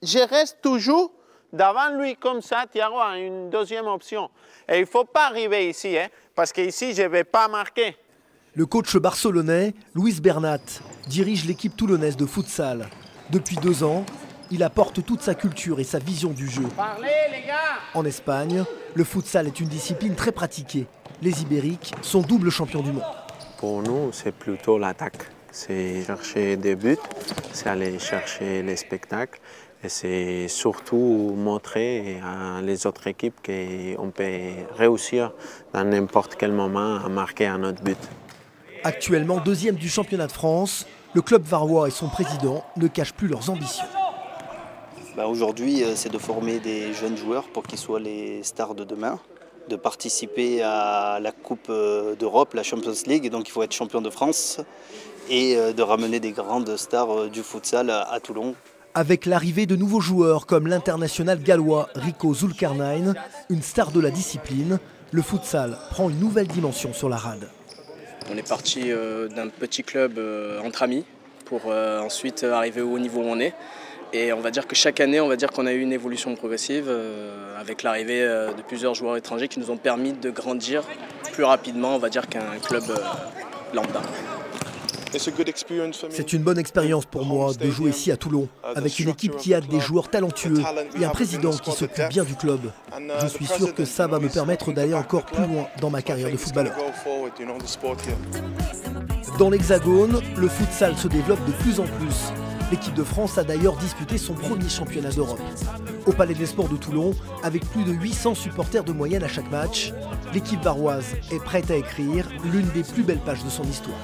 Je reste toujours devant lui comme ça, Thiago a une deuxième option. Et il ne faut pas arriver ici, parce qu'ici, je ne vais pas marquer. Le coach barcelonais, Luis Bernat, dirige l'équipe toulonnaise de futsal. Depuis 2 ans, il apporte toute sa culture et sa vision du jeu. Parlez, les gars! En Espagne, le futsal est une discipline très pratiquée. Les Ibériques sont doubles champions du monde. Pour nous, c'est plutôt l'attaque. C'est chercher des buts, c'est aller chercher les spectacles. Et c'est surtout montrer à les autres équipes qu'on peut réussir dans n'importe quel moment à marquer un autre but. Actuellement 2e du championnat de France, le club varois et son président ne cachent plus leurs ambitions. Aujourd'hui, c'est de former des jeunes joueurs pour qu'ils soient les stars de demain, de participer à la Coupe d'Europe, la Champions League, donc il faut être champion de France, et de ramener des grandes stars du futsal à Toulon. Avec l'arrivée de nouveaux joueurs comme l'international gallois Rico Zulkarnain, une star de la discipline, le futsal prend une nouvelle dimension sur la rade. On est parti d'un petit club entre amis pour ensuite arriver au niveau où on est. Et on va dire que chaque année, on va dire qu'on a eu une évolution progressive avec l'arrivée de plusieurs joueurs étrangers qui nous ont permis de grandir plus rapidement, on va dire, qu'un club lambda. C'est une bonne expérience pour moi de jouer ici à Toulon, avec une équipe qui a des joueurs talentueux et un président qui s'occupe bien du club. Je suis sûr que ça va me permettre d'aller encore plus loin dans ma carrière de footballeur. Dans l'Hexagone, le futsal se développe de plus en plus. L'équipe de France a d'ailleurs disputé son premier championnat d'Europe. Au Palais des Sports de Toulon, avec plus de 800 supporters de moyenne à chaque match, l'équipe varoise est prête à écrire l'une des plus belles pages de son histoire.